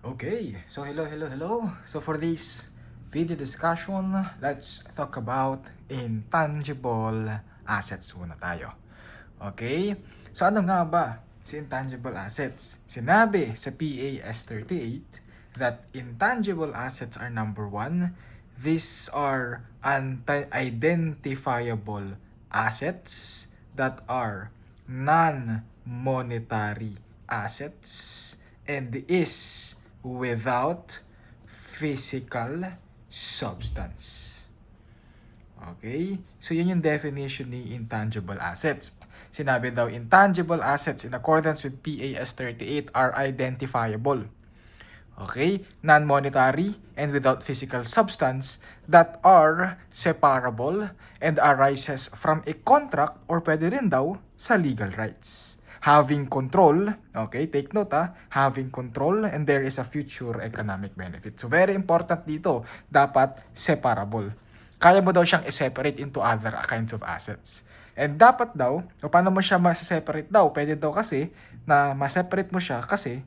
Okay, so hello. So for this video discussion, let's talk about intangible assets muna tayo. Okay, so ano nga ba si intangible assets? Sinabi sa PAS 38 that intangible assets are number one. These are identifiable assets that are non-monetary assets and is without physical substance. Okay? So, yun yung definition ni intangible assets. Sinabi daw, intangible assets in accordance with PAS 38 are identifiable. Okay? Non-monetary and without physical substance that are separable and arises from a contract or pwede rin daw sa legal rights. Having control, okay, take note having control and there is a future economic benefit. So very important dito, dapat separable. Kaya mo daw siyang i-separate into other kinds of assets. And dapat daw, o paano mo siya ma-separate daw? Pwede daw kasi na ma-separate mo siya kasi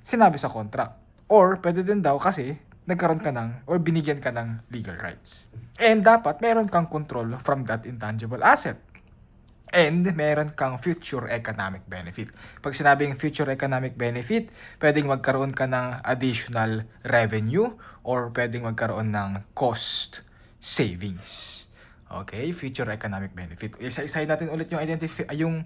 sinabi sa contract. Or pwede din daw kasi nagkaroon ka ng or binigyan ka ng legal rights. And dapat meron kang control from that intangible asset. And meron kang future economic benefit. Pag sinabing future economic benefit, pwedeng magkaroon ka ng additional revenue or pwedeng magkaroon ng cost savings. Okay, future economic benefit. Isa-isahin natin ulit yung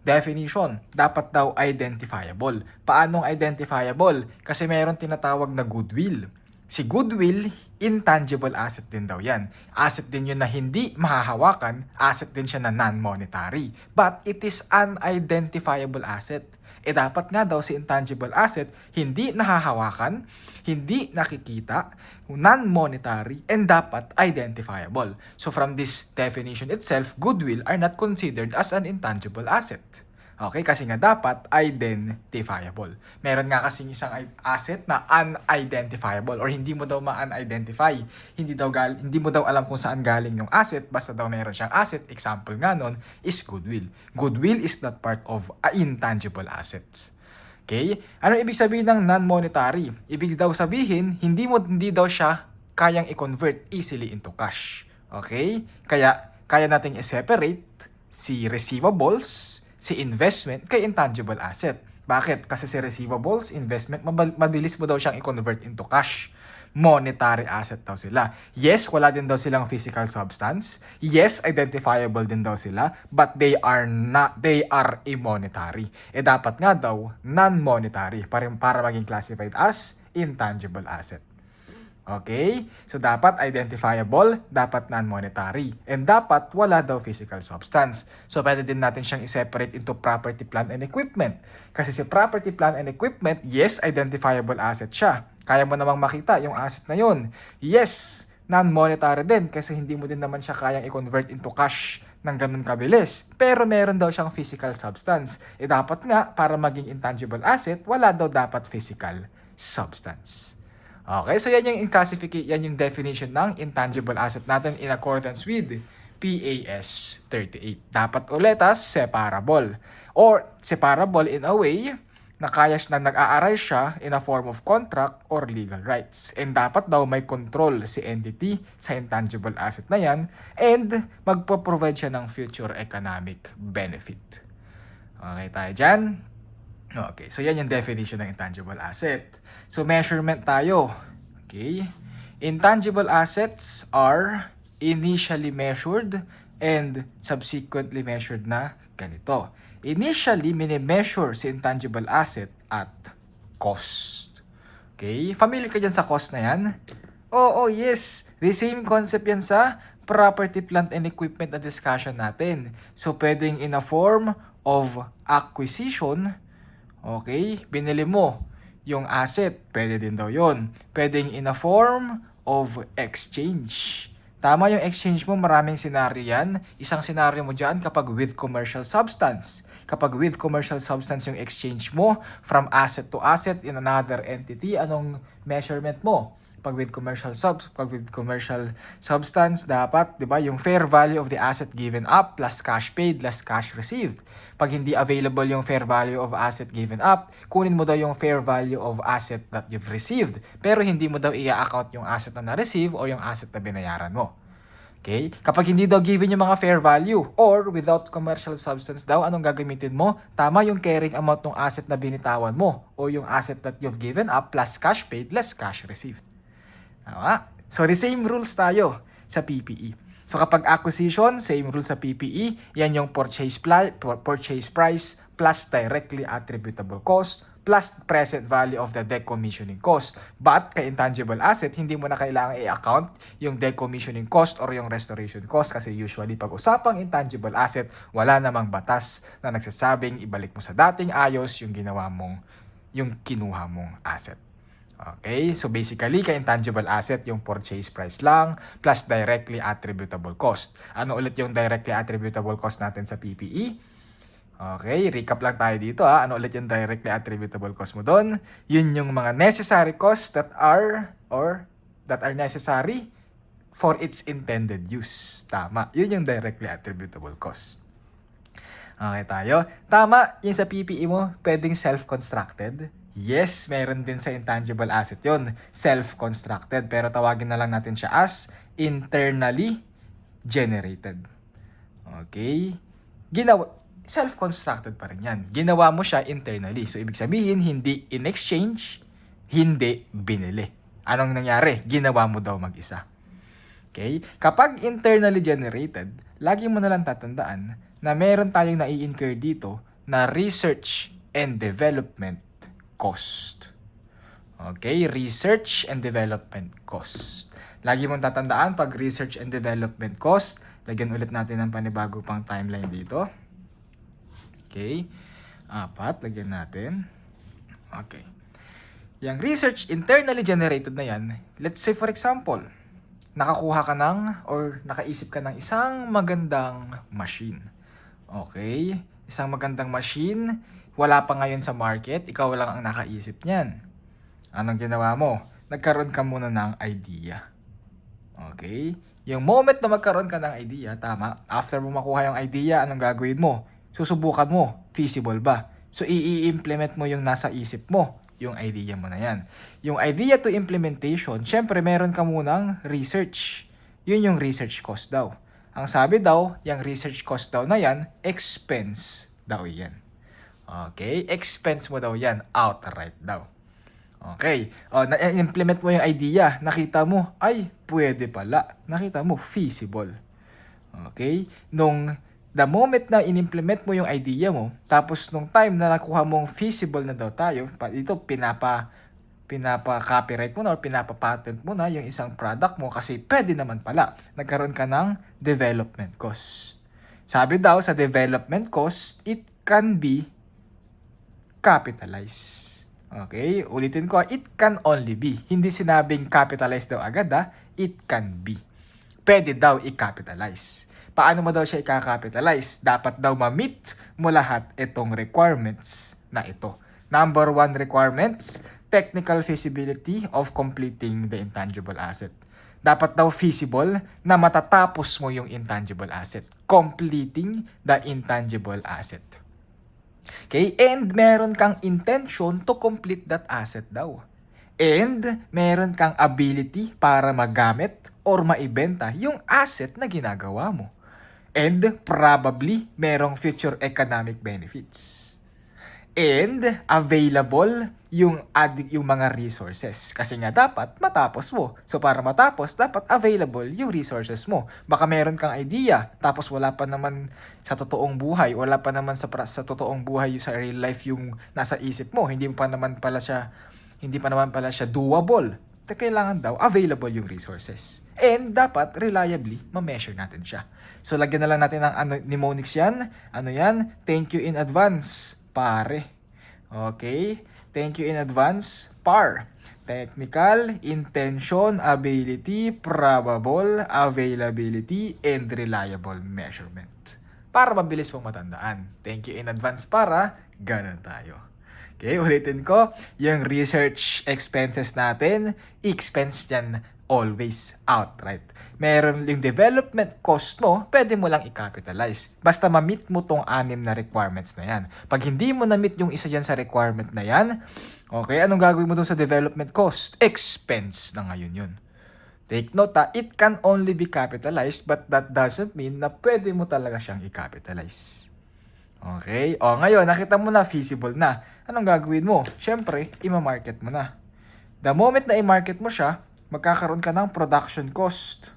definition. Dapat daw identifiable. Paanong identifiable? Kasi meron tinatawag na goodwill. Si goodwill, intangible asset din daw yan. Asset din yun na hindi mahahawakan, asset din siya na non-monetary. But it is unidentifiable asset. Dapat nga daw si intangible asset, hindi nahahawakan, hindi nakikita, non-monetary, and dapat identifiable. So from this definition itself, goodwill are not considered as an intangible asset. Okay, kasi nga dapat identifiable. Meron nga kasing isang asset na unidentifiable or hindi mo daw ma-unidentify. Hindi mo daw alam kung saan galing yung asset, basta daw meron siyang asset. Example nga nun is goodwill. Goodwill is not part of intangible assets. Okay? Ano ibig sabihin ng non-monetary? Ibig daw sabihin, hindi daw siya kayang i-convert easily into cash. Okay? Kaya nating i-separate si receivables, si investment kay intangible asset. Bakit? Kasi si receivables, investment, mabilis mo daw siyang i-convert into cash. Monetary asset daw sila. Yes, wala din daw silang physical substance. Yes, identifiable din daw sila, but they are immonetary. Dapat nga daw non-monetary para maging classified as intangible asset. Okay? So, dapat identifiable, dapat non-monetary. And dapat wala daw physical substance. So, pwede din natin siyang i-separate into property, plant, and equipment. Kasi si property, plant, and equipment, yes, identifiable asset siya. Kaya mo namang makita yung asset na yun. Yes, non-monetary din kasi hindi mo din naman siya kayang i-convert into cash ng ganun kabilis. Pero meron daw siyang physical substance. Dapat nga, para maging intangible asset, wala daw dapat physical substance. Okay, so yan yung definition ng intangible asset natin in accordance with PAS 38. Dapat ulit separable. Or separable in a way na nag-a-arise siya in a form of contract or legal rights. And dapat daw may control si entity sa intangible asset na yan and magpo-provide siya ng future economic benefit. Okay tayo dyan? Okay, so yan yung definition ng intangible asset. So measurement tayo. Okay? Intangible assets are initially measured and subsequently measured na ganito. Initially, mini-measure si intangible asset at cost. Okay? Familiar ka dyan sa cost na yan? Oo, yes. The same concept yan sa property, plant, and equipment na discussion natin. So, pwedeng in a form of acquisition. Okay, binili mo yung asset, pwede din daw yon. Pwedeng in a form of exchange. Tama yung exchange mo, maraming senaryo yan. Isang senaryo mo dyan kapag with commercial substance. Kapag with commercial substance yung exchange mo from asset to asset in another entity, anong measurement mo? Pag with commercial substance, dapat, di ba, yung fair value of the asset given up plus cash paid less cash received. Pag hindi available yung fair value of asset given up, kunin mo daw yung fair value of asset that you've received. Pero hindi mo daw i-account yung asset na na-receive or yung asset na binayaran mo. Okay? Kapag hindi daw given yung mga fair value or without commercial substance daw, anong gagamitin mo? Tama yung carrying amount ng asset na binitawan mo o yung asset that you've given up plus cash paid less cash received. Tama? So, the same rules tayo sa PPE. So, kapag acquisition, same rules sa PPE, yan yung purchase price plus directly attributable cost plus present value of the decommissioning cost. But, kay intangible asset, hindi mo na kailangan i-account yung decommissioning cost or yung restoration cost kasi usually pag usapang intangible asset, wala namang batas na nagsasabing ibalik mo sa dating ayos yung kinuha mong asset. Okay, so basically, ka-intangible asset yung purchase price lang plus directly attributable cost. Ano ulit yung directly attributable cost natin sa PPE? Okay, recap lang tayo dito ha. Ano ulit yung directly attributable cost mo doon? Yun yung mga necessary costs that are necessary for its intended use. Tama, yun yung directly attributable cost. Okay tayo. Tama, yung sa PPE mo, pwedeng self-constructed. Yes, meron din sa intangible asset yon, self-constructed. Pero tawagin na lang natin siya as internally generated. Okay? Self-constructed pa rin yan. Ginawa mo siya internally. So, ibig sabihin, hindi in exchange, hindi binili. Anong nangyari? Ginawa mo daw mag-isa. Okay? Kapag internally generated, lagi mo na lang tatandaan na meron tayong nai-incur dito na research and development cost. Okay? Research and development cost. Lagi mong tatandaan pag research and development cost, lagyan ulit natin ng panibago pang timeline dito. Okay? 4, lagyan natin. Okay. Yung research internally generated na yan, let's say for example, nakakuha ka ng or nakaisip ka ng isang magandang machine. Okay? Isang magandang machine, wala pa ngayon sa market, ikaw lang ang nakaisip niyan. Anong ginawa mo? Nagkaroon ka muna ng idea. Okay? Yung moment na magkaroon ka ng idea, tama, after mo makuha yung idea, anong gagawin mo? Susubukan mo, feasible ba? So, i-implement mo yung nasa isip mo, yung idea mo na yan. Yung idea to implementation, syempre meron ka munang research. Yun yung research cost daw. Ang sabi daw, yung research cost daw na yan, expense daw yan. Okay? Expense mo daw yan, outright daw. Okay. Na-implement mo yung idea, nakita mo, ay, pwede pala. Nakita mo, feasible. Okay? The moment na in-implement mo yung idea mo, tapos nung time na nakuha mong feasible na daw tayo, ito pinapa-copyright mo na or pinapa-patent mo na yung isang product mo kasi pwede naman pala. Nagkaroon ka ng development cost. Sabi daw sa development cost, it can be capitalized. Okay? Ulitin ko, it can only be. Hindi sinabing capitalize daw agad it can be. Pwede daw i-capitalize. Paano mo daw siya i-capitalize? Dapat daw ma-meet mo lahat itong requirements na ito. Number 1 requirements, technical feasibility of completing the intangible asset. Dapat daw feasible na matatapos mo yung intangible asset. Completing the intangible asset. Okay? And meron kang intention to complete that asset daw. And meron kang ability para magamit or maibenta yung asset na ginagawa mo. And probably merong future economic benefits. And available yung mga resources. Kasi nga dapat matapos mo. So para matapos, dapat available yung resources mo. Baka meron kang idea, tapos wala pa naman sa totoong buhay, wala pa naman sa totoong buhay sa real life yung nasa isip mo. Hindi pa naman pala siya doable. Kailangan daw available yung resources. And dapat reliably ma-measure natin siya. So lagyan na lang natin ng mnemonics yan. Ano yan? Thank you in advance, pare. Okay? Thank you in advance, PAR. Technical, intention, ability, probable, availability, and reliable measurement. Para mabilis mong matandaan. Thank you in advance para ganun tayo. Okay, ulitin ko, yung research expenses natin, expense yan always outright. Meron yung development cost mo, pwede mo lang i-capitalize. Basta ma-meet mo tong 6 na requirements na yan. Pag hindi mo na-meet yung isa yan sa requirement na yan, okay, anong gagawin mo dun sa development cost? Expense na ngayon yun. Take note it can only be capitalized but that doesn't mean na pwede mo talaga siyang i-capitalize. Okay? O ngayon, nakita mo na feasible na. Anong gagawin mo? Siyempre, i-market mo na. The moment na i-market mo siya, magkakaroon ka ng production cost.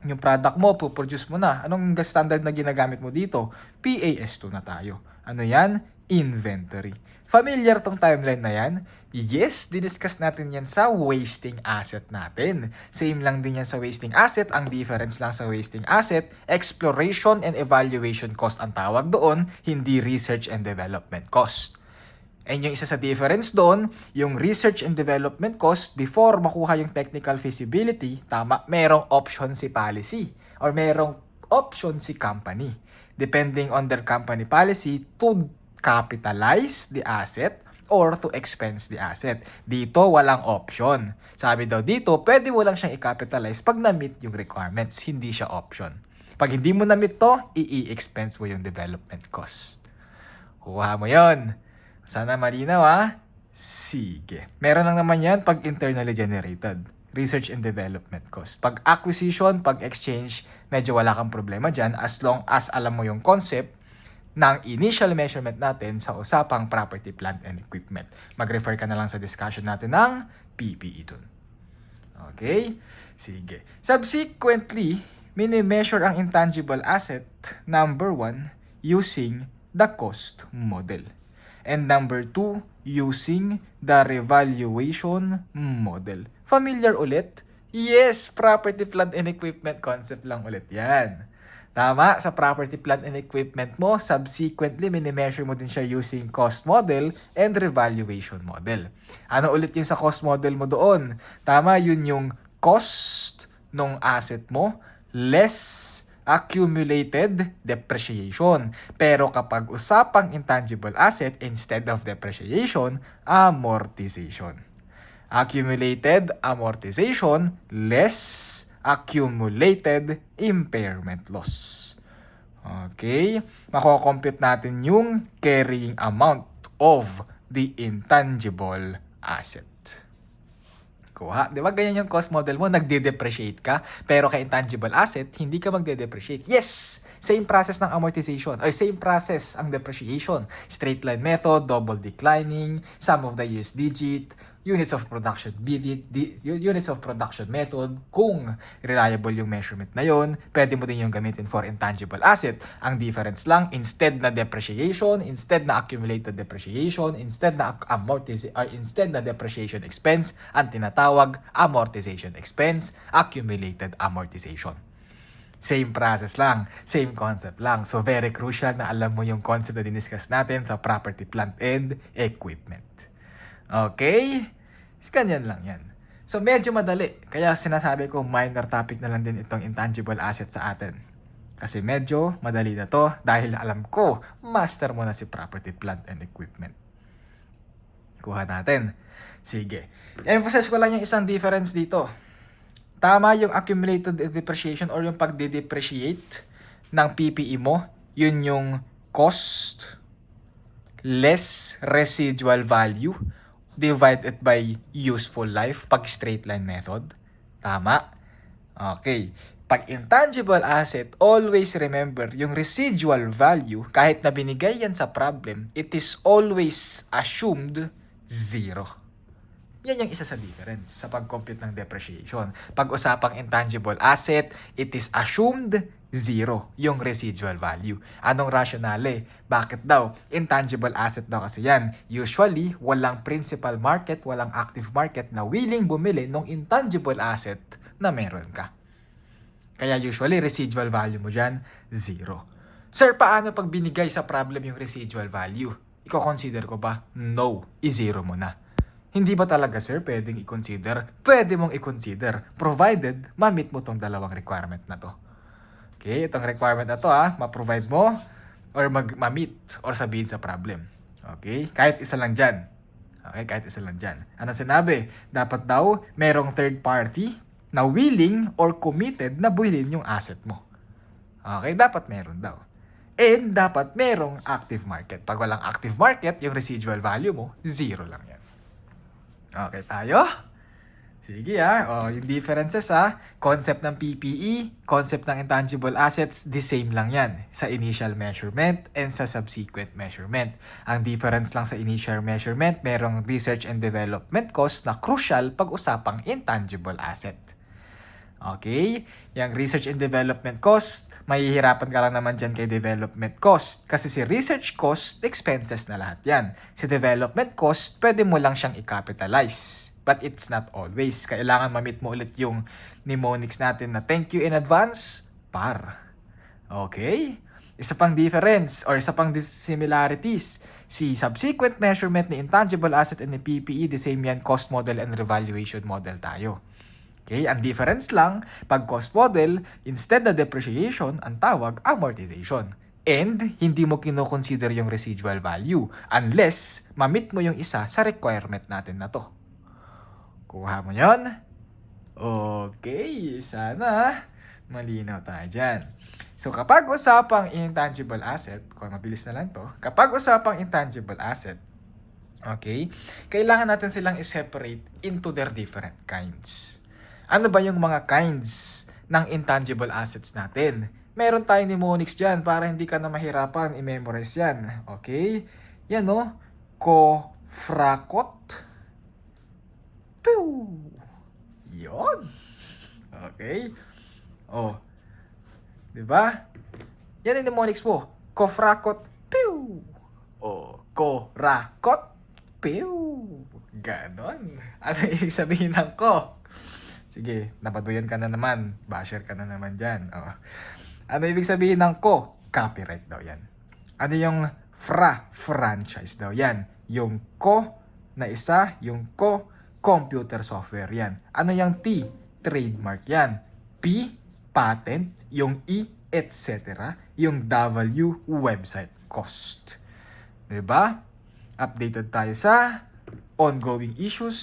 Yung product mo, puproduce mo na. Anong standard na ginagamit mo dito? PAS2 na tayo. Ano yan? Inventory. Familiar tong timeline na yan? Yes, diniscuss natin yan sa wasting asset natin. Same lang din yan sa wasting asset. Ang difference lang sa wasting asset, exploration and evaluation cost ang tawag doon, hindi research and development cost. And yung isa sa difference doon, yung research and development cost, before makuha yung technical feasibility, tama, merong option si policy or merong option si company. Depending on their company policy to capitalize the asset or to expense the asset. Dito, walang option. Sabi daw dito, pwede mo lang siyang i-capitalize pag na-meet yung requirements. Hindi siya option. Pag hindi mo na-meet to, i-expense mo yung development cost. Kuha mo yon. Sana malinaw Sige. Meron lang naman yan pag internally generated. Research and development cost. Pag acquisition, pag exchange, medyo wala kang problema dyan as long as alam mo yung concept ng initial measurement natin sa usapang property, plant, and equipment. Mag-refer ka na lang sa discussion natin ng PPE dun. Okay? Sige. Subsequently, mini-measure ang intangible asset, number 1, using the cost model. And number 2, using the revaluation model. Familiar ulit? Yes, property, plant, and equipment concept lang ulit yan. Tama, sa property, plant, and equipment mo, subsequently, mini-measure mo din siya using cost model and revaluation model. Ano ulit yung sa cost model mo doon? Tama, yun yung cost ng asset mo less accumulated depreciation. Pero kapag usapang intangible asset, instead of depreciation, amortization. Accumulated amortization less accumulated impairment loss. Okay? Mako-compute natin yung carrying amount of the intangible asset. Kuha. Di ba ganyan yung cost model mo? Nagde-depreciate ka, pero kay intangible asset, hindi ka magde-depreciate. Yes! Same process ng amortization, or same process ang depreciation. Straight line method, double declining, sum of the years digit, units of production method. Kung reliable yung measurement na yon, pwede mo din yung gamitin for intangible asset. Ang difference lang, instead na depreciation, instead na accumulated depreciation, instead na depreciation expense, ang tinatawag amortization expense, accumulated amortization. Same process lang, same concept lang. So very crucial na alam mo yung concept na diniscuss natin sa property, plant, and equipment. Okay? Ganyan lang yan. So medyo madali. Kaya sinasabi ko minor topic na lang din itong intangible asset sa atin. Kasi medyo madali na to dahil alam ko, master mo na si property, plant, and equipment. Kuha natin. Sige. Emphasize ko lang yung isang difference dito. Tama yung accumulated depreciation or yung pagde-depreciate ng PPE mo. Yun yung cost less residual value divided by useful life pag straight line method. Tama? Okay. Pag intangible asset, always remember yung residual value, kahit na binigay yan sa problem, it is always assumed 0. Yan yung isa sa difference sa pag-compute ng depreciation. Pag-usapang intangible asset, it is assumed 0 yung residual value. Anong rationale? Bakit daw? Intangible asset daw kasi yan. Usually, walang principal market, walang active market na willing bumili ng intangible asset na meron ka. Kaya usually, residual value mo dyan, 0. Sir, paano pag binigay sa problem yung residual value? Iko-consider ko ba? No, i-0 mo na. Hindi ba talaga, sir, pwedeng i-consider? Pwede mong i-consider, provided ma-meet mo tong dalawang requirement na to. Okay, itong requirement na to ma-provide mo or ma-meet or sabihin sa problem. Okay? Kahit isa lang dyan. Okay? Kahit isa lang dyan. Ano sinabi? Dapat daw merong third party na willing or committed na bilhin yung asset mo. Okay? Dapat meron daw. And dapat merong active market. Pag walang active market, yung residual value mo, 0 lang yan. Okay tayo? Sige yung differences concept ng PPE, concept ng intangible assets, the same lang yan sa initial measurement and sa subsequent measurement. Ang difference lang sa initial measurement, merong research and development cost na crucial pag-usapang intangible asset. Okay? Yung research and development cost, mahihirapan ka lang naman dyan kay development cost. Kasi si research cost, expenses na lahat yan. Si development cost, pwede mo lang siyang i-capitalize. But it's not always. Kailangan ma-meet mo ulit yung mnemonics natin na thank you in advance, par. Okay? Isa pang difference or isa pang similarities. Si subsequent measurement ni intangible asset and ni PPE, the same yan, cost model and revaluation model tayo. Okay, ang difference lang, pag cost model, instead na depreciation, ang tawag amortization. And hindi mo kino-consider yung residual value unless ma-meet mo yung isa sa requirement natin na to. Kuha mo yon? Okay, sana malinaw tayo dyan. So kapag usapang intangible asset, kung mabilis na lang to, kapag usapang intangible asset, okay, kailangan natin silang i-separate into their different kinds. Ano ba yung mga kinds ng intangible assets natin? Meron tayong mnemonics dyan para hindi ka na mahirapan i-memorize yan. Okay? Yan Kofrakot. Pew! Yon. Okay? Diba? Yan yung mnemonics mo. Kofrakot. Pew! Korakot. Pew! Ganon. Ano ibig sabihin ng ko? Sige, napaduyan ka na naman. Basher ka na naman dyan. Ano ibig sabihin ng ko? Copyright daw yan. Ano yung franchise daw yan. Yung ko na isa, yung ko, computer software yan. Ano yung T? Trademark yan. P? Patent. Yung E? Etc. Yung W? Website cost. Diba? Updated tayo sa ongoing issues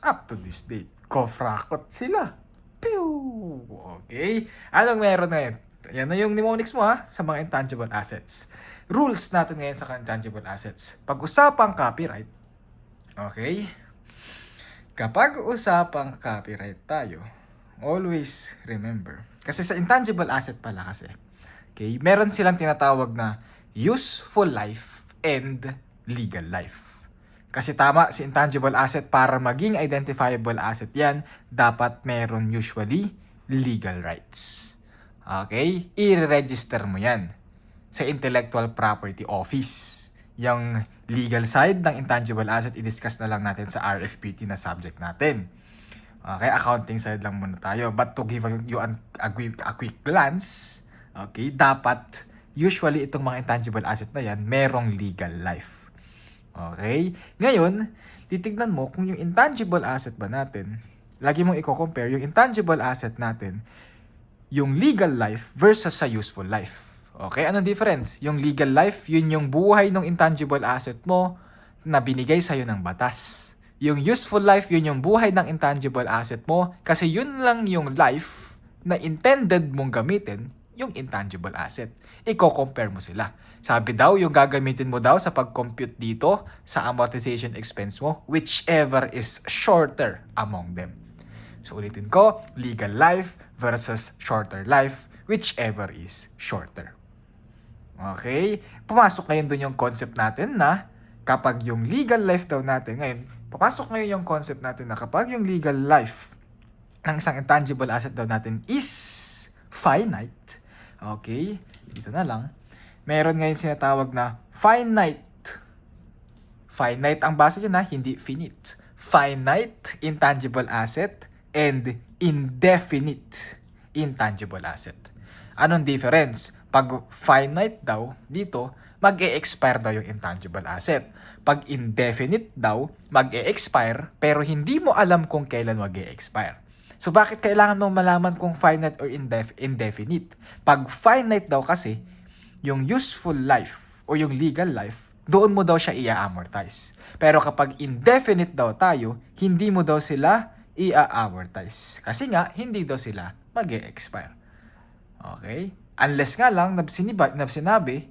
up to this date. Kofrakot sila. Pew! Okay? Anong meron ngayon? Yan na yung mnemonics mo sa mga intangible assets. Rules natin ngayon sa intangible assets. Pag-usapang copyright, okay? Kapag usapang copyright tayo, always remember. Kasi sa intangible asset pala kasi, okay, meron silang tinatawag na useful life and legal life. Kasi tama, si intangible asset, para maging identifiable asset yan, dapat meron usually legal rights. Okay? I-register mo yan sa Intellectual Property Office. Yung legal side ng intangible asset, i-discuss na lang natin sa RFPT na subject natin. Okay? Accounting side lang muna tayo. But to give you a quick glance, okay, dapat usually itong mga intangible asset na yan, merong legal life. Okay? Ngayon, titignan mo kung yung intangible asset ba natin, lagi mong i-compare yung intangible asset natin, yung legal life versus sa useful life. Okay? Anong difference? Yung legal life, yun yung buhay ng intangible asset mo na binigay sa'yo ng batas. Yung useful life, yun yung buhay ng intangible asset mo kasi yun lang yung life na intended mong gamitin yung intangible asset. Iko-compare mo sila. Sabi daw, yung gagamitin mo daw sa pag-compute dito sa amortization expense mo, whichever is shorter among them. So ulitin ko, legal life versus shorter life, whichever is shorter. Okay? Pumasok ngayon dun yung concept natin na kapag yung legal life daw natin, papasok ngayon yung concept natin na kapag yung legal life ng isang intangible asset daw natin is finite, okay? Dito na lang. Meron ngayon sinatawag na finite. Finite ang basa dyan hindi finite. Finite intangible asset and indefinite intangible asset. Anong difference? Pag finite daw, dito, mag-e-expire daw yung intangible asset. Pag indefinite daw, mag-e-expire pero hindi mo alam kung kailan mag-e-expire. So bakit kailangan mo malaman kung finite or indefinite? Pag finite daw kasi, yung useful life o yung legal life doon mo daw siya i-amortize. Pero kapag indefinite daw tayo, hindi mo daw sila i-amortize. Kasi nga, hindi daw sila mag-e-expire. Okay? Unless nga lang, sinabi,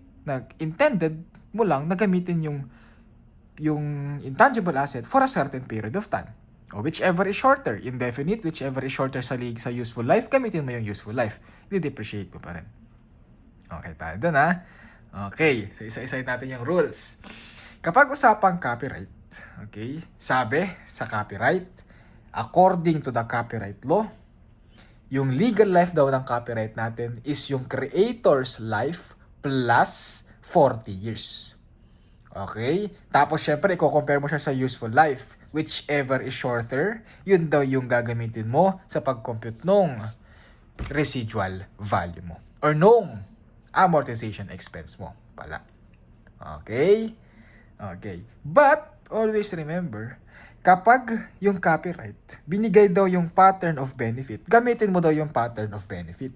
intended mo lang na gamitin yung intangible asset for a certain period of time. O whichever is shorter, indefinite, whichever is shorter sa useful life, gamitin mo yung useful life. I-depreciate mo pa rin. Okay tayo dun ha. Okay, so isa-isa natin yung rules. Kapag usapang copyright, okay, sabi sa copyright, according to the copyright law, yung legal life daw ng copyright natin is yung creator's life plus 40 years. Okay? Tapos syempre, i-compare mo siya sa useful life. Whichever is shorter, yun daw yung gagamitin mo sa pag-compute nung residual value mo. Or nung amortization expense mo pala. Okay? Okay. But, always remember, kapag yung copyright, binigay daw yung pattern of benefit, gamitin mo daw yung pattern of benefit.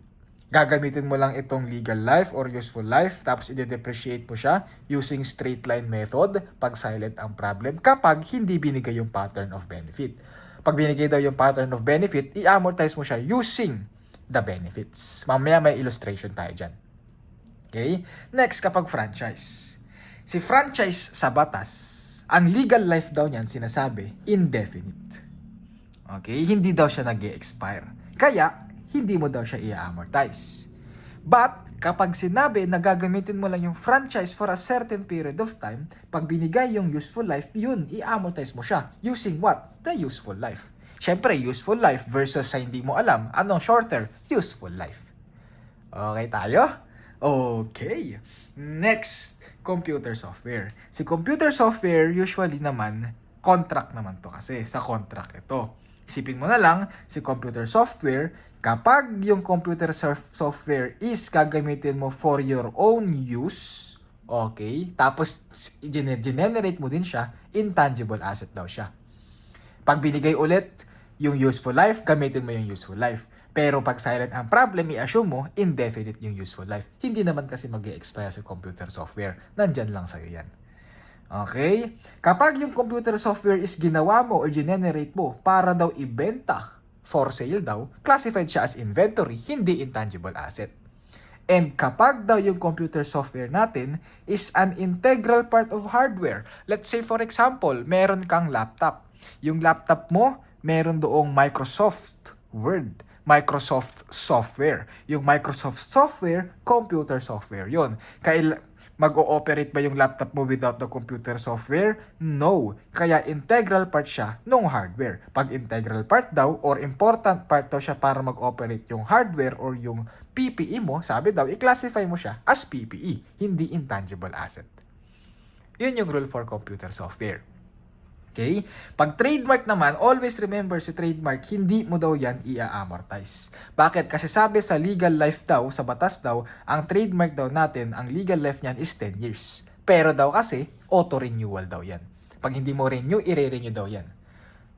Gagamitin mo lang itong legal life or useful life, tapos i-depreciate mo siya using straight line method pag silent ang problem kapag hindi binigay yung pattern of benefit. Pag binigay daw yung pattern of benefit, i-amortize mo siya using the benefits. Mamaya may illustration tayo dyan. Okay? Next, kapag franchise. Si franchise sa batas, ang legal life daw niyan sinasabi, indefinite. Okay? Hindi daw siya nag-e-expire. Kaya, hindi mo daw siya i-amortize. But, kapag sinabi na gagamitin mo lang yung franchise for a certain period of time, pag binigay yung useful life, yun, i-amortize mo siya. Using what? The useful life. Siyempre, useful life versus sa hindi mo alam. Anong shorter? Useful life. Okay tayo? Okay. Next, computer software. Si computer software, usually naman, contract naman to kasi. Sa contract ito. Isipin mo na lang, si computer software, kapag yung computer software is gagamitin mo for your own use, okay, tapos generate mo din siya, intangible asset daw siya. Pag binigay ulit yung useful life, gamitin mo yung useful life. Pero pag silent ang problem, i-assume mo, indefinite yung useful life. Hindi naman kasi mag-e-expire sa computer software. Nandyan lang sa'yo yan. Okay? Kapag yung computer software is ginawa mo or generate mo para daw ibenta, for sale daw, classified siya as inventory, hindi intangible asset. And kapag daw yung computer software natin is an integral part of hardware, let's say for example, meron kang laptop. Yung laptop mo, meron doong Microsoft Word, Microsoft software. Yung Microsoft software, computer software yon. Mag-ooperate ba yung laptop mo without the computer software? No. Kaya integral part siya ng hardware. Pag integral part daw or important part daw siya para mag-operate yung hardware or yung PPE mo, sabi daw, i-classify mo siya as PPE, hindi intangible asset. Yun yung rule for computer software. Okay? Pag trademark naman, always remember si trademark, hindi mo daw yan i-amortize. Bakit? Kasi sabi sa legal life daw, sa batas daw, ang trademark daw natin, ang legal life niyan is 10 years. Pero daw kasi, auto-renewal daw yan. Pag hindi mo renew, i-renew daw yan.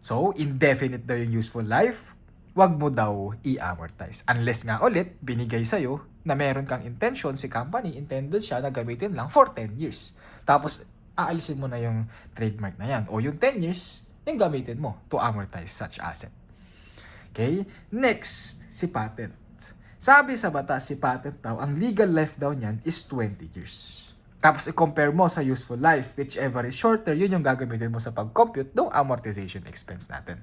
So, indefinite daw yung useful life, wag mo daw i-amortize. Unless nga ulit, binigay sa'yo na meron kang intention, si company, intended siya na gamitin lang for 10 years. Tapos, aalisin mo na yung trademark na yan. O yung 10 years, yung gamitin mo to amortize such asset. Okay? Next, si patent. Sabi sa batas, si patent daw, ang legal life daw niyan is 20 years. Tapos i-compare mo sa useful life, whichever is shorter, yun yung gagamitin mo sa pag-compute ng amortization expense natin.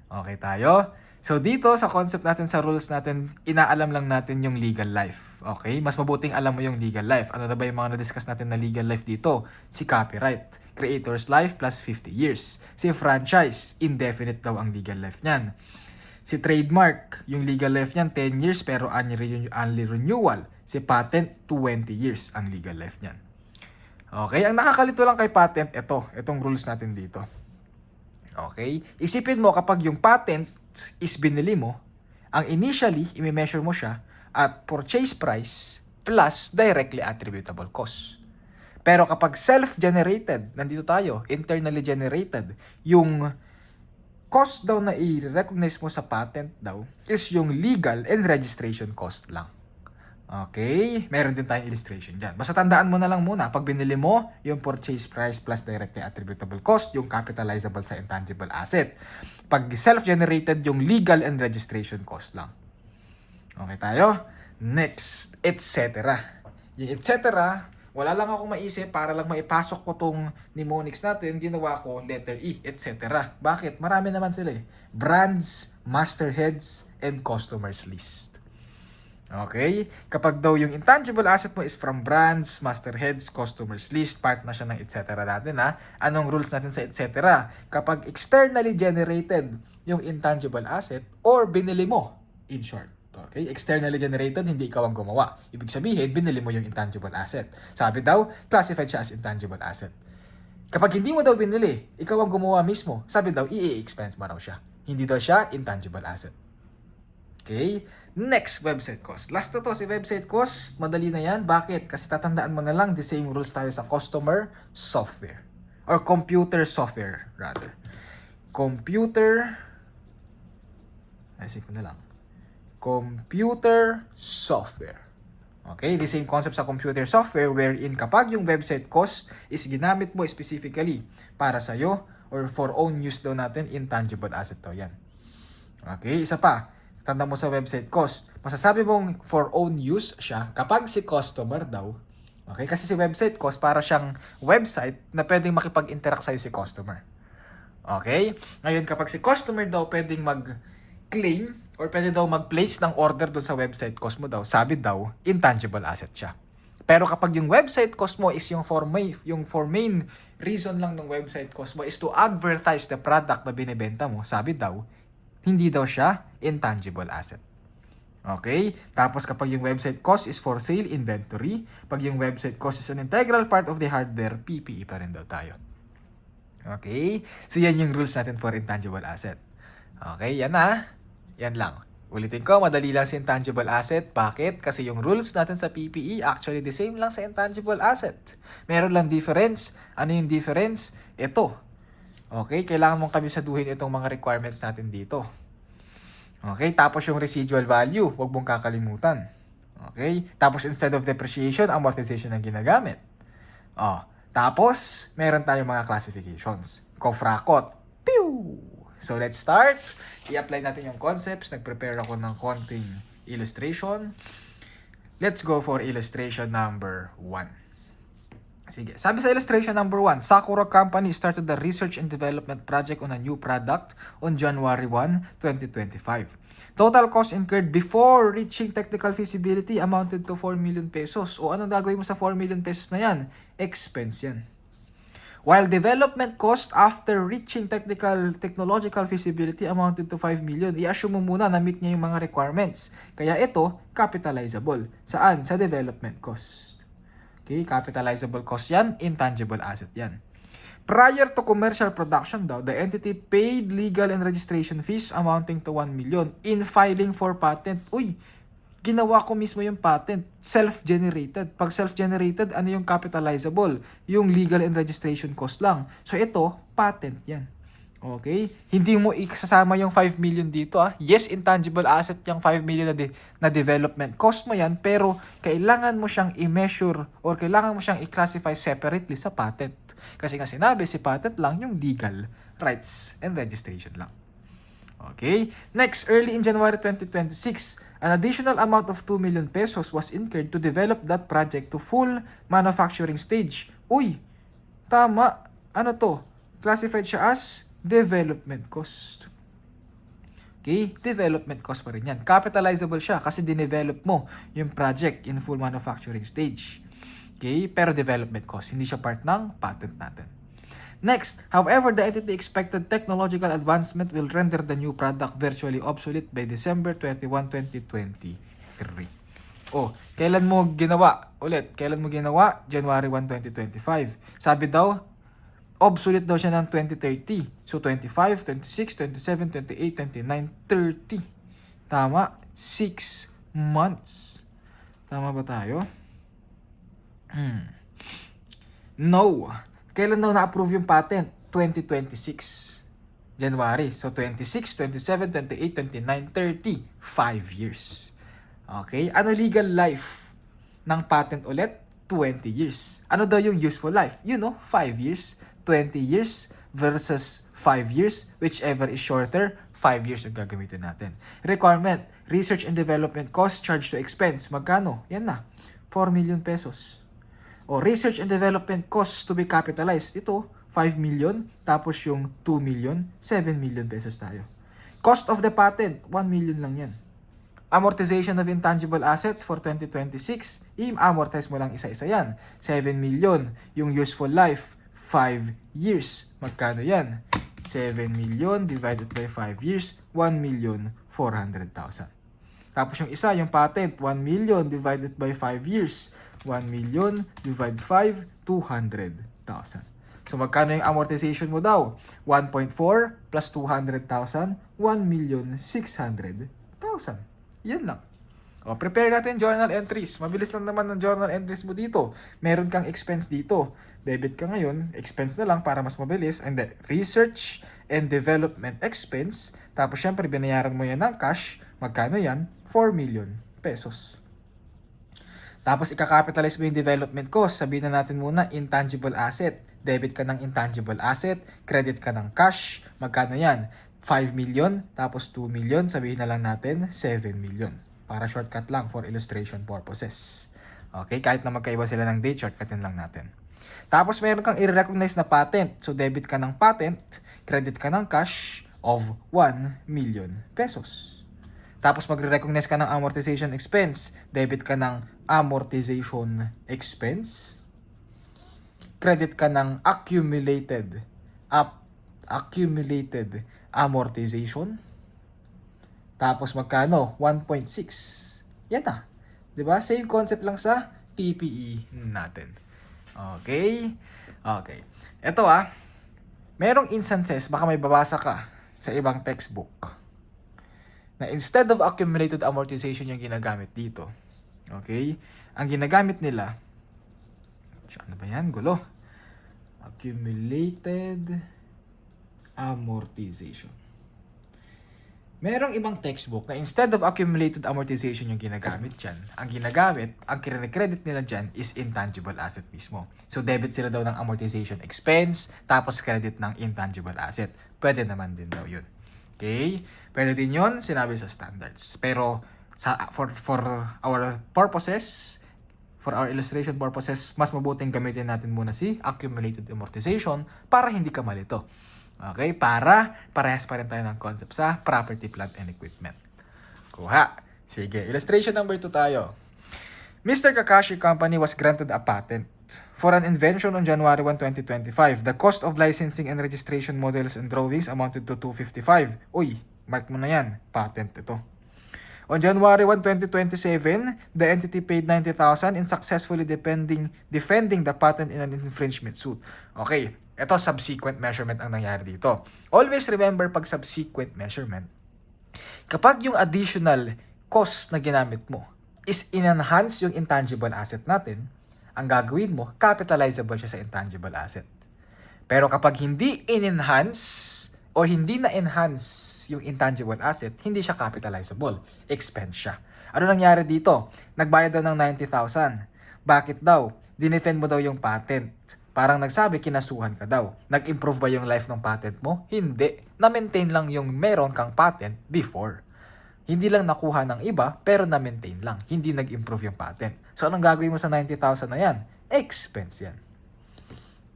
Okay tayo? So dito sa concept natin, sa rules natin, inaalam lang natin yung legal life. Okay? Mas mabuting alam mo yung legal life. Ano na ba yung mga na-discuss natin na legal life dito? Si copyright, creator's life plus 50 years. Si franchise, indefinite daw ang legal life niyan. Si trademark, yung legal life niyan 10 years pero only renewal. Si patent, 20 years ang legal life niyan. Okay? Ang nakakalito lang kay patent, itong rules natin dito. Okay? Isipin mo kapag yung patent is binili mo, ang initially, i-measure mo siya at purchase price plus directly attributable cost. Pero kapag self-generated, nandito tayo, internally generated, yung cost daw na i-recognize mo sa patent daw is yung legal and registration cost lang. Okay? Meron din tayong illustration dyan. Basta tandaan mo na lang muna, pag binili mo, yung purchase price plus directly attributable cost, yung capitalizable sa intangible asset. Pag self-generated, yung legal and registration cost lang. Okay tayo? Next, etc. Yung etc., wala lang akong maisip para lang maipasok ko tong mnemonics natin, ginawa ko letter E, etc. Bakit? Marami naman sila eh. Brands, masterheads, and customers list. Okay? Kapag daw yung intangible asset mo is from brands, masterheads, customers list, part na siya ng etc. natin ha. Anong rules natin sa etc.? Kapag externally generated yung intangible asset or binili mo, in short. Okay? Externally generated, hindi ikaw ang gumawa. Ibig sabihin, binili mo yung intangible asset. Sabi daw, classified siya as intangible asset. Kapag hindi mo daw binili, ikaw ang gumawa mismo. Sabi daw, i-expense mo raw siya. Hindi daw siya intangible asset. Okay? Next, website cost. Last na to, si website cost. Madali na yan. Bakit? Kasi tatandaan mo na lang, the same rules tayo sa customer software. Or computer software, rather. Computer software. Okay? The same concept sa computer software wherein kapag yung website cost is ginamit mo specifically para sa'yo or for own use daw natin, intangible asset to yan. Okay? Isa pa. Tanda mo sa website cost, masasabi mong for own use siya kapag si customer daw. Okay? Kasi si website cost para siyang website na pwedeng makipag-interact sa'yo si customer. Okay? Ngayon, kapag si customer daw pwedeng mag-claim or pwede daw mag-place ng order doon sa website cost mo daw, sabi daw, intangible asset siya. Pero kapag yung website cost mo is yung for main reason lang ng website cost mo is to advertise the product na binibenta mo, sabi daw, hindi daw siya intangible asset. Okay? Tapos kapag yung website cost is for sale inventory, pag yung website cost is an integral part of the hardware, PPE pa rin daw tayo. Okay? So yan yung rules natin for intangible asset. Okay? Yan na. Yan lang. Ulitin ko, madali lang sa intangible asset. Bakit? Kasi yung rules natin sa PPE actually the same lang sa intangible asset. Meron lang difference. Ano yung difference? Ito. Okay, kailangan mong kabisaduhin itong mga requirements natin dito. Okay, tapos yung residual value, huwag mong kakalimutan. Okay, tapos instead of depreciation, amortization ang ginagamit. Tapos, meron tayong mga classifications. Kofrakot. Pew! So, let's start. I-apply natin yung concepts. Nag-prepare ako ng konting illustration. Let's go for illustration number 1. Sige. Sabi sa illustration number 1, Sakura Company started the research and development project on a new product on January 1, 2025. Total cost incurred before reaching technical feasibility amounted to 4 million pesos. O anong gagawin mo sa 4 million pesos na yan? Expense yan. While development cost after reaching technological feasibility amounted to 5 million. I-assume mo muna na meet niya yung mga requirements. Kaya ito, capitalizable. Saan? Sa development cost. Okay, capitalizable cost yan, intangible asset yan. Prior to commercial production daw, the entity paid legal and registration fees amounting to 1 million in filing for patent. Uy, ginawa ko mismo yung patent. Self-generated. Pag self-generated, ano yung capitalizable? Yung legal and registration cost lang. So ito, patent yan. Okay? Hindi mo isasama yung 5 million dito. Yes, intangible asset yung 5 million na development cost mo yan, pero kailangan mo siyang i-measure or kailangan mo siyang i-classify separately sa patent. Kasi nga sinabi, si patent lang yung legal rights and registration lang. Okay? Next, early in January 2026, an additional amount of 2 million pesos was incurred to develop that project to full manufacturing stage. Uy, tama. Ano to? Classified siya as development cost. Okay? Development cost pa rin yan. Capitalizable siya kasi dinevelop mo yung project in full manufacturing stage. Okay? Pero development cost. Hindi siya part ng patent natin. Next, however, the entity expected technological advancement will render the new product virtually obsolete by December 21, 2023. Kailan mo ginawa? Ulit, kailan mo ginawa? January 1, 2025. Sabi daw, obsolete daw siya ng 2030. So, 25, 26, 27, 28, 29, 30. Tama? 6 months. Tama ba tayo? No. Kailan daw na-approve yung patent? 2026. January. So, 26, 27, 28, 29, 30. 5 years. Okay? Ano legal life ng patent ulit? 20 years. Ano daw yung useful life? 5 years. 20 years versus 5 years. Whichever is shorter, 5 years yung gagamitin natin. Requirement, research and development cost charged to expense. Magkano? Yan na. 4 million pesos. O research and development costs to be capitalized. Ito, 5 million. Tapos yung 2 million, 7 million pesos tayo. Cost of the patent, 1 million lang yan. Amortization of intangible assets for 2026, i-amortize mo lang isa-isa yan. 7 million. Yung useful life, 5 years. Magkano yan? 7 million divided by 5 years, 1,400,000. Tapos yung isa, yung patent, 1 million divided by 5 years. 1 million divided 5, 200,000. So magkano yung amortization mo daw? 1.4 plus 200,000, 1,600,000. Yan lang. O, prepare natin journal entries. Mabilis lang naman ng journal entries mo dito. Meron kang expense dito. Debit ka ngayon, expense na lang para mas mabilis. And then, research and development expense. Tapos, syempre, binayaran mo yan ng cash. Magkano yan? 4 million pesos. Tapos, ika-capitalize mo yung development cost. Sabihin na natin muna, intangible asset. Debit ka ng intangible asset. Credit ka ng cash. Magkano yan? 5 million, tapos 2 million, sabihin na lang natin 7 million. Para shortcut lang for illustration purposes. Okay, kahit na magkaiba sila ng date, shortcutin lang natin. Tapos meron kang i-recognize na patent. So debit ka ng patent, credit ka ng cash of 1 million pesos. Tapos magre-recognize ka ng amortization expense. Debit ka ng amortization expense. Credit ka ng accumulated amortization. Tapos magkano? 1.6. Yan na. 'Di ba? Same concept lang sa PPE natin. Okay? Okay. Ito merong instances, baka may babasa ka sa ibang textbook na instead of accumulated amortization yung ginagamit dito. Okay? Ang ginagamit nila, ano ba yan? Gulo. Accumulated amortization. Merong ibang textbook na instead of accumulated amortization yung ginagamit dyan, ang kine-credit nila dyan is intangible asset mismo. So, debit sila daw ng amortization expense, tapos credit ng intangible asset. Pwede naman din daw yun. Okay? Pwede din yun, sinabi sa standards. Pero, for our purposes, for our illustration purposes, mas mabuting gamitin natin muna si accumulated amortization para hindi ka malito. Okay? Para parehas pa rin tayo ng concept sa property, plant, and equipment. Kuha. Sige. Illustration number 2 tayo. Mr. Kakashi Company was granted a patent for an invention on January 1, 2025. The cost of licensing and registration models and drawings amounted to 255. Uy, mark mo na yan. Patent ito. On January 1, 2027, the entity paid 90,000 in successfully defending the patent in an infringement suit. Okay, ito subsequent measurement ang nangyari dito. Always remember pag subsequent measurement, kapag yung additional cost na ginamit mo is in-enhance yung intangible asset natin, ang gagawin mo, capitalizable siya sa intangible asset. Pero kapag hindi in-enhance or hindi na-enhance yung intangible asset, hindi siya capitalizable. Expense siya. Ano nangyari dito? Nagbayad daw ng 90,000. Bakit daw? Dinefend mo daw yung patent. Parang nagsabi, kinasuhan ka daw. Nag-improve ba yung life ng patent mo? Hindi. Na-maintain lang yung meron kang patent before. Hindi lang nakuha ng iba, pero na-maintain lang. Hindi nag-improve yung patent. So, anong gagawin mo sa 90,000 na yan? Expense yan.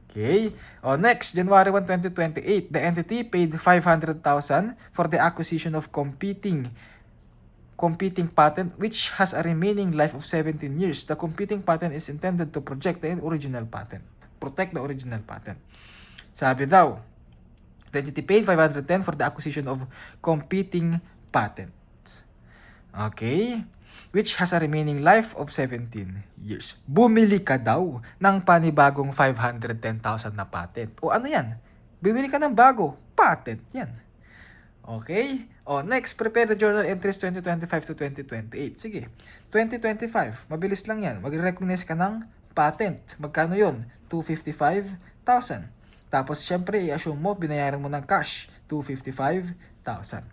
Okay. Next, January 1, 2028, the entity paid 500,000 for the acquisition of competing patent which has a remaining life of 17 years. The competing patent is intended to protect the original patent. Sabi daw, the entity paid 510 for the acquisition of competing patent. Okay. Which has a remaining life of 17 years. Bumili ka daw ng panibagong 510,000 na patent. O ano yan? Bumili ka ng bago. Patent yan. Okay? Next, prepare the journal entries 2025 to 2028. Sige. 2025. Mabilis lang yan. Mag-recognize ka ng patent. Magkano yun? 255,000. Tapos, syempre, i-assume mo, binayaran mo ng cash. 255,000.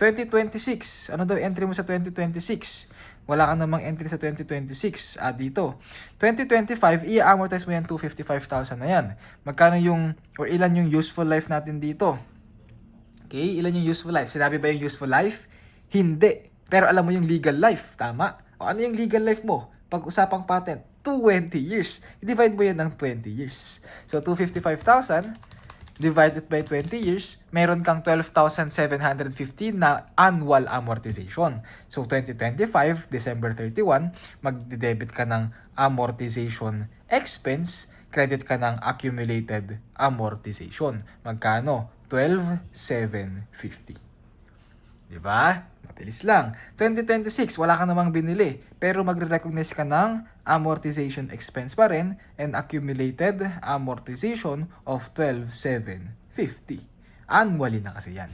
2026, ano daw entry mo sa 2026? Wala ka namang entry sa 2026. Dito. 2025, i-amortize mo yan, 255,000 na yan. Magkano yung, or ilan yung useful life natin dito? Okay, ilan yung useful life? Sinabi ba yung useful life? Hindi. Pero alam mo yung legal life, tama? O ano yung legal life mo? Pag-usapang patent, 20 years. I-divide mo yan ng 20 years. So, 255,000 divided by 20 years, meron kang 12,715 na annual amortization. So, 2025, December 31, magde-debit ka ng amortization expense, credit ka ng accumulated amortization. Magkano? 12,750. Diba? Mabilis lang. 2026, wala ka namang binili. Pero magre-recognize ka ng amortization expense pa rin and accumulated amortization of 12,750. Annually na kasi yan.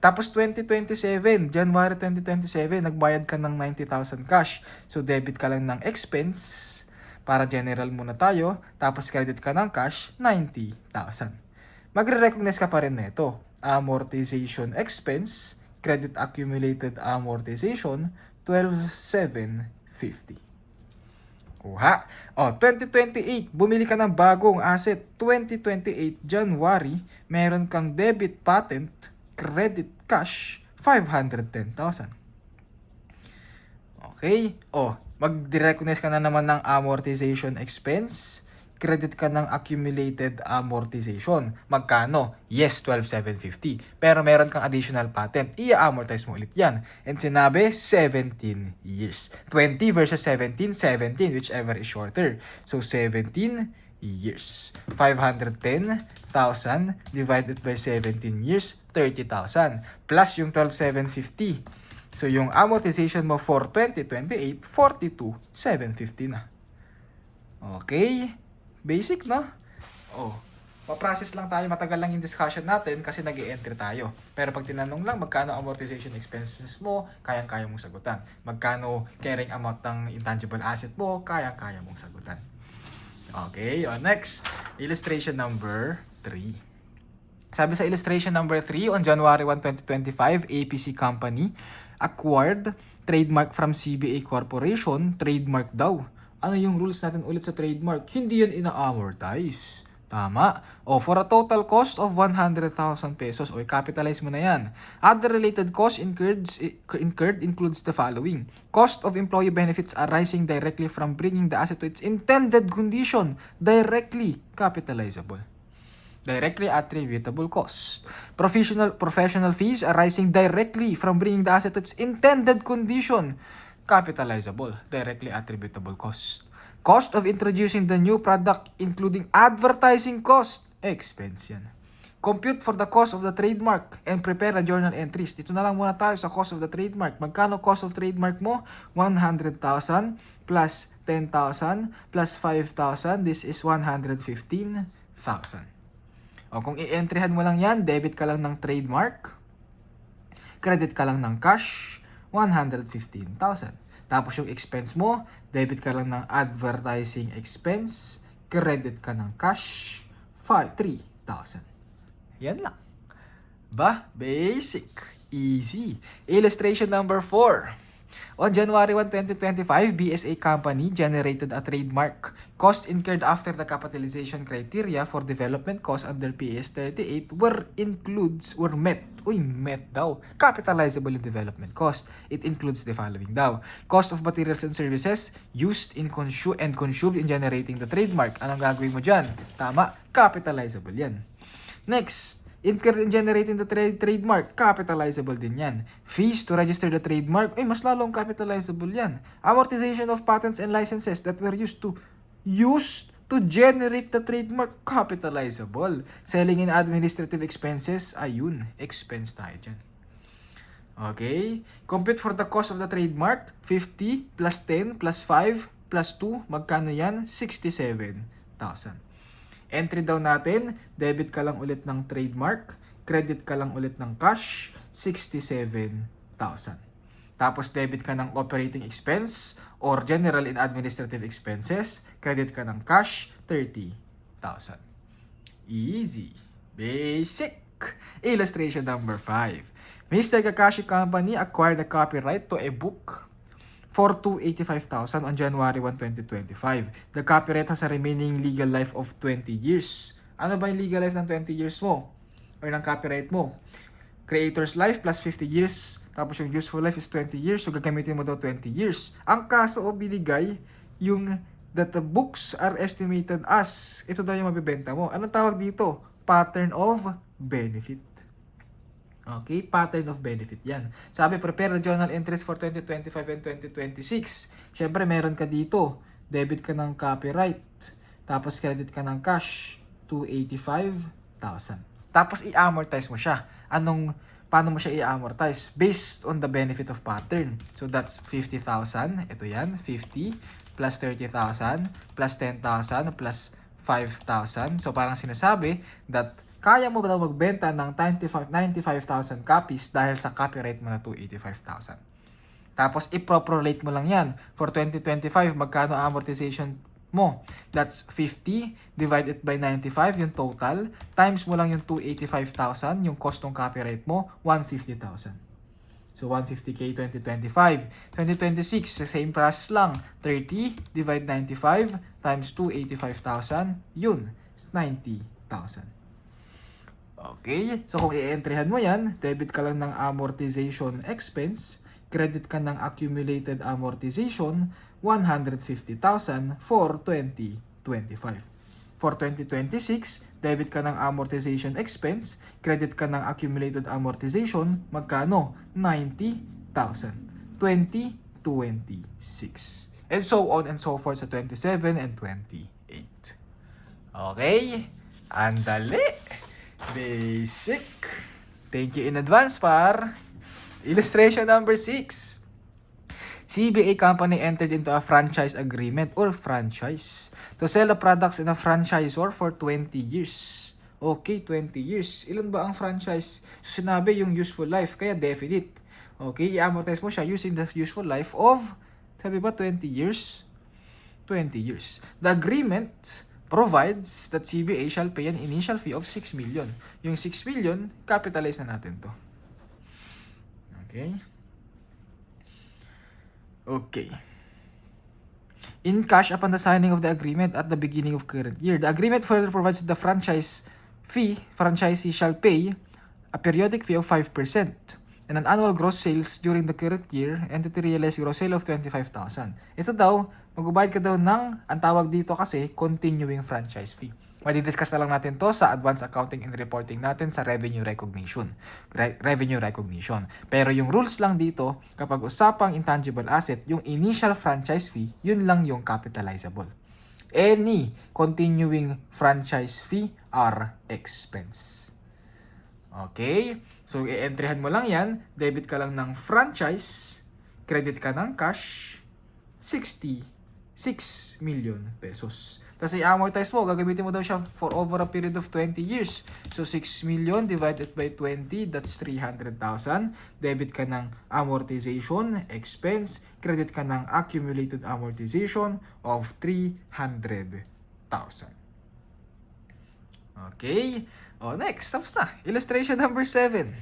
Tapos 2027, January 2027, nagbayad ka ng 90,000 cash. So debit ka lang ng expense para general muna tayo. Tapos credit ka ng cash, 90,000. Magre-recognize ka pa rin nito. Amortization expense, credit accumulated amortization, 12,750. Kuha. 2028, bumili ka ng bagong asset. 2028, January, meron kang debit patent, credit cash, 510,000. Okay. Mag-recognize ka na naman ng amortization expense, credit ka ng accumulated amortization. Magkano? Yes, 12,750. Pero meron kang additional patent. I-amortize mo ulit yan. And sinabi, 17 years. 20 versus 17, 17, whichever is shorter. So, 17 years. 510,000 divided by 17 years, 30,000. Plus yung 12,750. So, yung amortization mo for 2028, 42,750 na. Okay? Basic, no? Pa-process lang tayo. Matagal lang yung discussion natin kasi nag-i-entry tayo. Pero pag tinanong lang, magkano amortization expenses mo, kayang-kaya mong sagutan. Magkano carrying amount ng intangible asset mo, kayang-kaya mong sagutan. Okay, next. Illustration number 3. Sabi sa illustration number 3, on January 1, 2025, APC Company acquired trademark from CBA Corporation, trademark daw. Ano yung rules natin ulit sa trademark? Hindi yan ina-amortize. Tama. For a total cost of 100,000 pesos, capitalize mo na yan. Other related costs incurred includes the following. Cost of employee benefits arising directly from bringing the asset to its intended condition, directly capitalizable. Directly attributable cost. Professional fees arising directly from bringing the asset to its intended condition, capitalizable, directly attributable cost. Cost of introducing the new product including advertising cost, expense yan. Compute for the cost of the trademark and prepare the journal entries. Dito na lang muna tayo sa cost of the trademark. Magkano cost of trademark mo? 100,000 plus 10,000 plus 5,000. This is 115,000. Kung i-entryhan mo lang yan, debit ka lang ng trademark, credit ka lang ng cash, 115,000. Tapos yung expense mo, debit ka lang ng advertising expense, credit ka ng cash, 3,000. Yan lang. Basic. Easy. Illustration number 4. On January 1, 2025, BSA Company generated a trademark. Cost incurred after the capitalization criteria for development costs under PS 38 were met. Met daw. Capitalizable in development cost. It includes the following daw. Cost of materials and services used in consumed in generating the trademark. Anong gagawin mo dyan? Tama. Capitalizable yan. Next. Incurred in generating the trademark, capitalizable din yan. Fees to register the trademark, mas lalong capitalizable yan. Amortization of patents and licenses that were used to generate the trademark, capitalizable. Selling and administrative expenses, ayun, expense tayo dyan. Okay? Compute for the cost of the trademark, 50 plus 10 plus 5 plus 2, magkano yan? 67,000. Entry daw natin, debit ka lang ulit ng trademark, credit ka lang ulit ng cash, 67,000. Tapos debit ka ng operating expense or general and administrative expenses, credit ka ng cash, 30,000. Easy. Basic. Illustration number 5. Mr. Kakashi Company acquired the copyright to a book for $285,000 on January 1, 2025. The copyright has a remaining legal life of 20 years. Ano ba yung legal life ng 20 years mo? Or ng copyright mo? Creator's life plus 50 years. Tapos yung useful life is 20 years. So gagamitin mo daw 20 years. Ang kaso o binigay, yung that the books are estimated as, ito daw yung mabibenta mo. Anong tawag dito? Pattern of benefit. Okay, pattern of benefit yan. Sabi, prepare the journal entries for 2025 and 2026. Siyempre, meron ka dito. Debit ka ng copyright. Tapos, credit ka ng cash. 285,000. Tapos, i-amortize mo siya. Paano mo siya i-amortize? Based on the benefit of pattern. So, that's 50,000. Ito yan, 50 plus 30,000 plus 10,000 plus 5,000. So, parang sinasabi that kaya mo ba daw magbenta ng 95,000 copies dahil sa copyright mo na 285,000. Tapos, i-prorate mo lang yan. For 2025, magkano amortization mo? That's 50 divided by 95, yung total. Times mo lang yung 285,000, yung cost ng copyright mo, 150,000. So, 150K 2025. 2026, same process lang. 30 divide 95 times 285,000, yun, 90,000. Okay, so kung i-entryhan mo yan, debit ka lang ng amortization expense, credit ka ng accumulated amortization, 150,000 for 2025. For 2026, debit ka ng amortization expense, credit ka ng accumulated amortization, magkano? 90,000. 2026. And so on and so forth sa 27 and 28. Okay? Andali! Basic. Thank you in advance, par. Illustration number 6. CBA company entered into a franchise agreement or franchise to sell the products in a franchisor for 20 years. Okay, 20 years. Ilan ba ang franchise? So, sinabi yung useful life, kaya definite. Okay, i-amortize mo siya using the useful life of, sabi ba, 20 years? 20 years. The agreement provides that CBA shall pay an initial fee of 6 million. Yung 6 million, capitalize na natin to. Okay? Okay. In cash upon the signing of the agreement at the beginning of current year. The agreement further provides that the franchisee shall pay a periodic fee of 5% and an annual gross sales during the current year and to realize gross sale of 25,000. Ito daw, magbabayad ka daw ng, ang tawag dito kasi, continuing franchise fee. Madi-discuss na lang natin to sa advanced accounting and reporting natin sa revenue recognition. Pero yung rules lang dito, kapag usapang intangible asset, yung initial franchise fee, yun lang yung capitalizable. Any continuing franchise fee are expense. Okay? So, i-entryhan mo lang yan. Debit ka lang ng franchise. Credit ka ng cash. 66 million pesos. Tapos i-amortize mo. Gagamitin mo daw siya for over a period of 20 years. So, 6 million divided by 20, that's 300,000. Debit ka ng amortization expense. Credit ka ng accumulated amortization of 300,000. Okay? Next, tapos na. Illustration number 7.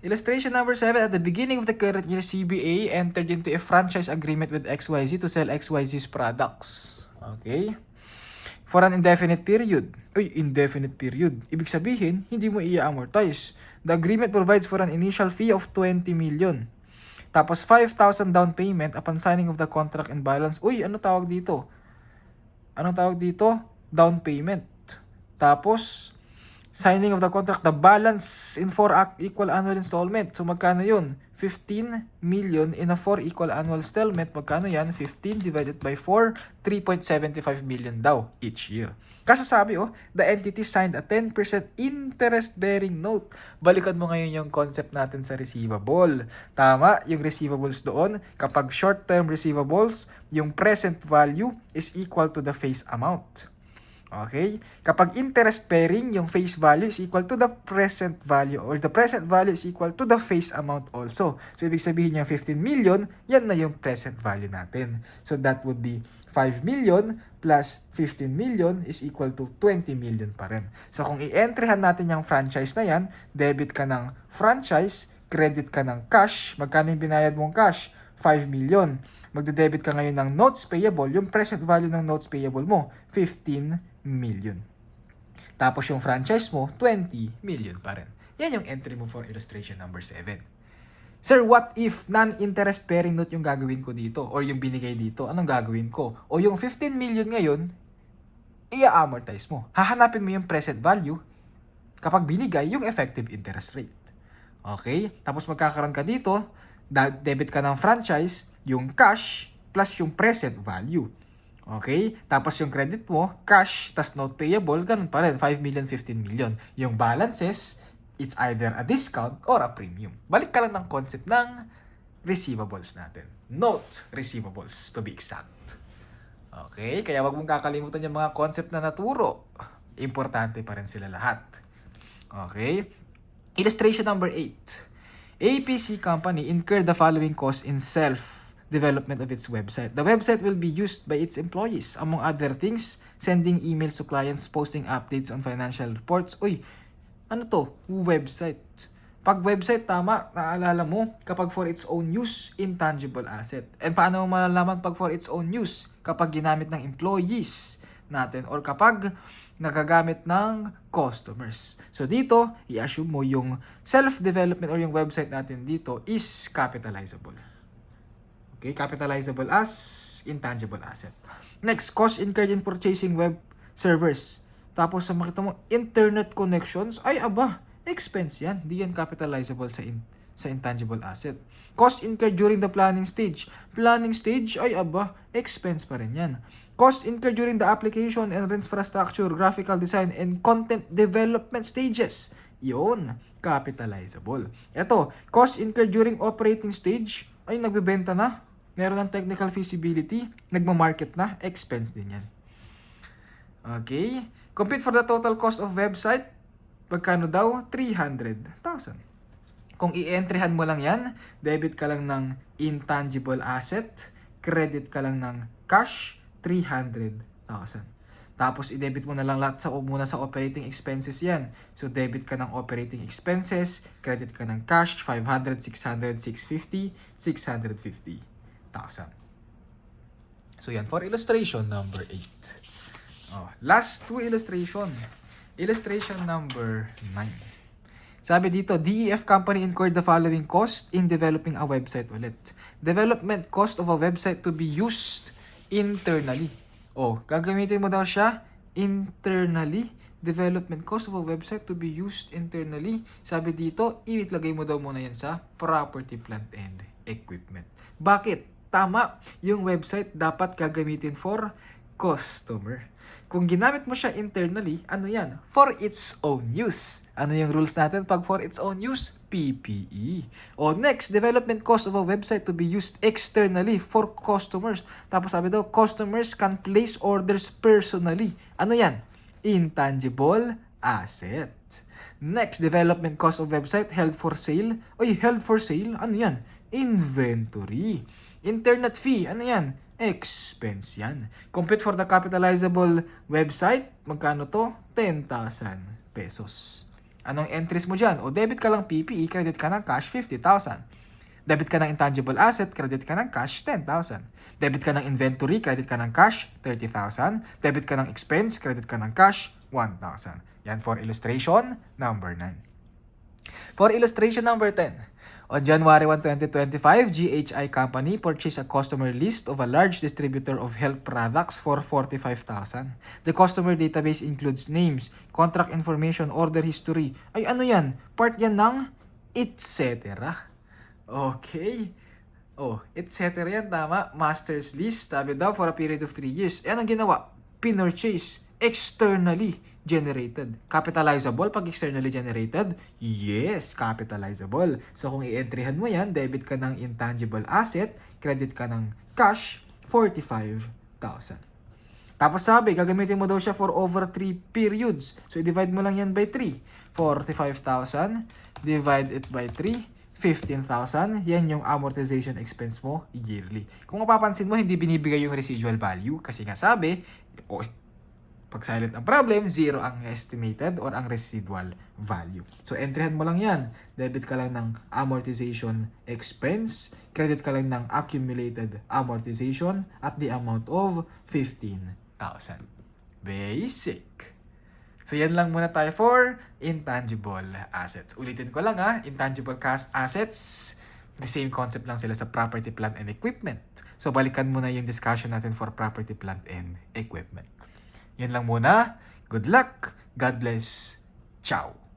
Illustration number 7. At the beginning of the current year, CBA entered into a franchise agreement with XYZ to sell XYZ's products. Okay? For an indefinite period. Indefinite period. Ibig sabihin, hindi mo i-amortize. The agreement provides for an initial fee of 20 million. Tapos 5,000 down payment upon signing of the contract and balance. Ano tawag dito? Down payment. Tapos, signing of the contract, the balance in 4 equal annual installment. So, magkano yun? 15 million in a 4 equal annual installment. Magkano yan? 15 divided by 4, 3.75 million daw each year. Kasasabi, the entity signed a 10% interest-bearing note. Balikan mo ngayon yung concept natin sa receivable. Tama, yung receivables doon, kapag short-term receivables, yung present value is equal to the face amount. Okay? Kapag interest-bearing, yung face value is equal to the present value or the present value is equal to the face amount also. So, ibig sabihin yung 15 million, yan na yung present value natin. So, that would be 5 million plus 15 million is equal to 20 million pa rin. So kung i-entryhan natin yung franchise na yan, debit ka ng franchise, credit ka ng cash. Magkano yung binayad mong cash? 5 million. Magde-debit ka ngayon ng notes payable. Yung present value ng notes payable mo, 15 million. Tapos yung franchise mo, 20 million pa rin. Yan yung entry mo for illustration number 7. Sir, what if non-interest bearing note yung gagawin ko dito or yung binigay dito? Anong gagawin ko? O yung 15 million ngayon, i-amortize mo. Hahanapin mo yung present value kapag binigay yung effective interest rate. Okay? Tapos magkakaroon ka dito, debit ka ng franchise, yung cash plus yung present value. Okay? Tapos yung credit mo, cash, tas note payable, ganun pa rin, 5 million, 15 million. Yung balances, it's either a discount or a premium. Balik ka lang ng concept ng receivables natin. Note receivables, to be exact. Okay? Kaya wag mong kakalimutan yung mga concept na naturo. Importante pa rin sila lahat. Okay? Illustration number 8. APC company incurred the following costs in self-development of its website. The website will be used by its employees. Among other things, sending emails to clients, posting updates on financial reports. Uy, ano to? Website. Pag website, tama, naalala mo, kapag for its own use, intangible asset. And paano mo malalaman pag for its own use? Kapag ginamit ng employees natin or kapag nagagamit ng customers. So dito, i-assume mo yung self-development or yung website natin dito is capitalizable. Okay, capitalizable as intangible asset. Next, cost incurred in purchasing web servers. Tapos sa makita mo, internet connections, ay aba, expense yan. Di yan capitalizable sa intangible asset. Cost incurred during the planning stage. Planning stage, ay aba, expense pa rin yan. Cost incurred during the application and infrastructure, graphical design, and content development stages. Yun, capitalizable. Ito, cost incurred during operating stage, ay nagbebenta na. Meron ng technical feasibility, nagmamarket na, expense din yan. Okay. Compute for the total cost of website. Pagkano daw? 300,000. Kung i-entryhan mo lang yan, debit ka lang ng intangible asset, credit ka lang ng cash, 300,000. Tapos i-debit mo na lang lahat muna sa operating expenses yan. So debit ka ng operating expenses, credit ka ng cash, 500, 600, 650, 650,000. So yan for illustration number 8. Last 2 illustration. Illustration number 9. Sabi dito, DEF company incurred the following cost in developing a website ulit. Development cost of a website to be used internally. Gagamitin mo daw siya internally. Development cost of a website to be used internally. Sabi dito, ilagay mo daw muna yan sa property, plant, and equipment. Bakit? Tama, yung website dapat gagamitin for customer. Kung ginamit mo siya internally, ano yan? For its own use. Ano yung rules natin pag for its own use? PPE. Next, development cost of a website to be used externally for customers. Tapos sabi daw, customers can place orders personally. Ano yan? Intangible asset. Next, development cost of website held for sale. Held for sale? Ano yan? Inventory. Internet fee. Ano yan? Expense yan. Compute for the capitalizable website. Magkano to? 10,000 pesos. Anong entries mo dyan? Debit ka lang PPE, credit ka ng cash, 50,000. Debit ka ng intangible asset, credit ka ng cash, 10,000. Debit ka ng inventory, credit ka ng cash, 30,000. Debit ka ng expense, credit ka ng cash, 1,000. Yan for illustration number 9. For illustration number 10. On January 1, 2025, GHI Company purchased a customer list of a large distributor of health products for 45,000. The customer database includes names, contract information, order history. Ano yan? Part yan ng etc. Okay. Etc. yan, tama. Master's list, sabi daw, for a period of 3 years. Anong ginawa? Pinurchase externally generated. Capitalizable pag externally generated? Yes, capitalizable. So kung i-entryhan mo yan, debit ka ng intangible asset, credit ka ng cash, 45,000. Tapos sabi, gagamitin mo daw siya for over 3 periods. So i-divide mo lang yan by 3. 45,000, divide it by 3, 15,000. Yan yung amortization expense mo yearly. Kung mapapansin mo, hindi binibigay yung residual value kasi nga sabi, O, pag silent ang problem, 0 ang estimated or ang residual value. So, entryhan mo lang yan. Debit ka lang ng amortization expense, credit ka lang ng accumulated amortization at the amount of 15,000. Basic. So, yan lang muna tayo for intangible assets. Ulitin ko lang intangible cash assets, the same concept lang sila sa property, plant, and equipment. So, balikan mo na yung discussion natin for property, plant, and equipment. Yun lang muna. Good luck. God bless. Ciao.